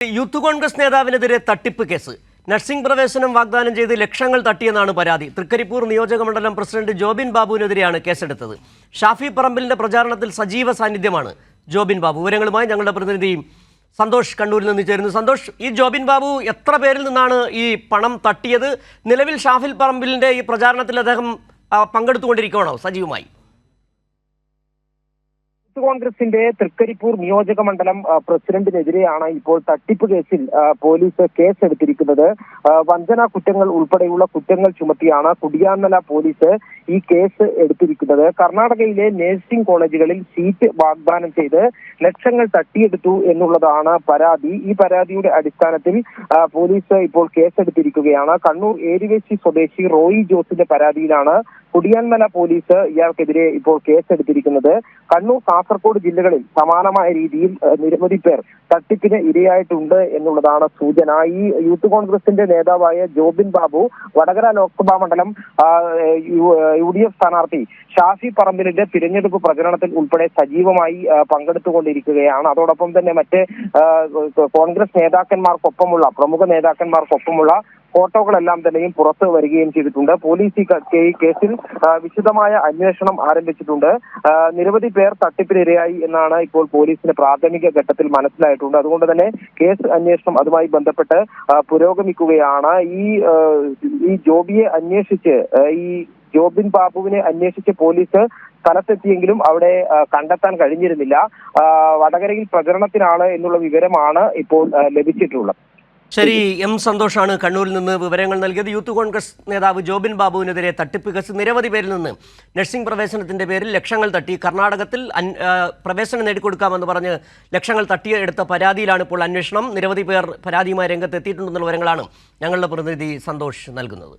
Youth Congress നേതാവിനെതിരെ തട്ടിപ്പ് case. Nursing പ്രവേശനം വാഗ്ദാനം ചെയ്ത് ലക്ഷങ്ങൾ തട്ടിയെന്നാണ് പരാതി. തൃക്കരിപ്പൂർ നിയോജക മണ്ഡലം പ്രസിഡന്റ് ജോബിൻ ബാബുവിനെതിരെയാണ് കേസെടുത്തത്. ഷാഫി പറമ്പിലിന്റെ പ്രചാരണത്തിൽ സജീവ സാന്നിധ്യമാണ് ജോബിൻ ബാബു. വിവരങ്ങളുമായി ഞങ്ങളുടെ പ്രതിനിധി സന്തോഷ് കണ്ണൂരിൽ നിന്ന് ചേരുന്നു. സന്തോഷ്, ഈ ജോബിൻ ബാബു എത്ര പേരിൽ നിന്നാണ് ഈ പണം തട്ടിയത്? നിലവിൽ ഷാഫി പറമ്പിലിന്റെ ഈ പ്രചാരണത്തിൽ അദ്ദേഹം പങ്കെടുത്തുകൊണ്ടിരിക്കുകയാണോ സജീവമായി? യൂത്ത് കോൺഗ്രസിന്റെ തൃക്കരിപ്പൂർ നിയോജക മണ്ഡലം പ്രസിഡന്റിനെതിരെയാണ് ഇപ്പോൾ തട്ടിപ്പ് കേസിൽ പോലീസ് കേസെടുത്തിരിക്കുന്നത്. വഞ്ചനാ കുറ്റങ്ങൾ ഉൾപ്പെടെയുള്ള കുറ്റങ്ങൾ ചുമത്തിയാണ് കുടിയാൻമല പോലീസ് ഈ കേസ് എടുത്തിരിക്കുന്നത്. കർണാടകയിലെ നഴ്സിംഗ് കോളേജുകളിൽ സീറ്റ് വാഗ്ദാനം ചെയ്ത് ലക്ഷങ്ങൾ തട്ടിയെടുത്തു എന്നുള്ളതാണ് പരാതി. ഈ പരാതിയുടെ അടിസ്ഥാനത്തിൽ പോലീസ് ഇപ്പോൾ കേസെടുത്തിരിക്കുകയാണ്. കണ്ണൂർ ഏരിവേശി സ്വദേശി റോയി ജോസിന്റെ പരാതിയിലാണ് കുടിയാൻമല പോലീസ് ഇയാൾക്കെതിരെ ഇപ്പോൾ കേസെടുത്തിരിക്കുന്നത്. കണ്ണൂർ, കാസർഗോഡ് ജില്ലകളിൽ സമാനമായ രീതിയിൽ നിരവധി പേർ തട്ടിപ്പിന് ഇരയായിട്ടുണ്ട് എന്നുള്ളതാണ് സൂചന. ഈ യൂത്ത് കോൺഗ്രസിന്റെ നേതാവായ ജോബിൻ ബാബു വടകര ലോക്സഭാ മണ്ഡലം UDF സ്ഥാനാർത്ഥി ഷാഫി പറമ്പിലിന്റെ തിരഞ്ഞെടുപ്പ് പ്രചരണത്തിൽ ഉൾപ്പെടെ സജീവമായി പങ്കെടുത്തുകൊണ്ടിരിക്കുകയാണ്. അതോടൊപ്പം തന്നെ മറ്റ് കോൺഗ്രസ് നേതാക്കന്മാർക്കൊപ്പമുള്ള പ്രമുഖ നേതാക്കന്മാർക്കൊപ്പമുള്ള ഫോട്ടോകളെല്ലാം തന്നെയും പുറത്തു വരികയും ചെയ്തിട്ടുണ്ട്. പോലീസ് ഈ കേസിൽ വിശദമായ അന്വേഷണം ആരംഭിച്ചിട്ടുണ്ട്. നിരവധി പേർ തട്ടിപ്പിനിരയായി എന്നാണ് ഇപ്പോൾ പോലീസിന് പ്രാഥമിക ഘട്ടത്തിൽ മനസ്സിലായിട്ടുണ്ട്. അതുകൊണ്ട് തന്നെ കേസ് അന്വേഷണം അതുമായി ബന്ധപ്പെട്ട് പുരോഗമിക്കുകയാണ്. ഈ ജോബിയെ അന്വേഷിച്ച് ഈ ജോബിൻ ബാബുവിനെ അന്വേഷിച്ച് പോലീസ് സ്ഥലത്തെത്തിയെങ്കിലും അവിടെ കണ്ടെത്താൻ കഴിഞ്ഞിരുന്നില്ല. വടകരയിൽ പ്രചരണത്തിനാണ് എന്നുള്ള വിവരമാണ് ഇപ്പോൾ ലഭിച്ചിട്ടുള്ളത്. ശരി, എം സന്തോഷാണ് കണ്ണൂരിൽ നിന്ന് വിവരങ്ങൾ നൽകിയത്. യൂത്ത് കോൺഗ്രസ് നേതാവ് ജോബിൻ ബാബുവിനെതിരെ തട്ടിപ്പ് കേസ്. നിരവധി പേരിൽ നിന്ന് നഴ്സിംഗ് പ്രവേശനത്തിന്റെ പേരിൽ ലക്ഷങ്ങൾ തട്ടി, കർണാടകത്തിൽ പ്രവേശനം നേടിക്കൊടുക്കാമെന്ന് പറഞ്ഞ് ലക്ഷങ്ങൾ തട്ടിയെടുത്ത പരാതിയിലാണ് ഇപ്പോൾ അന്വേഷണം. നിരവധി പേർ പരാതിയുമായി രംഗത്ത് എത്തിയിട്ടുണ്ടെന്നുള്ള വിവരങ്ങളാണ് ഞങ്ങളുടെ പ്രതിനിധി സന്തോഷ് നൽകുന്നത്.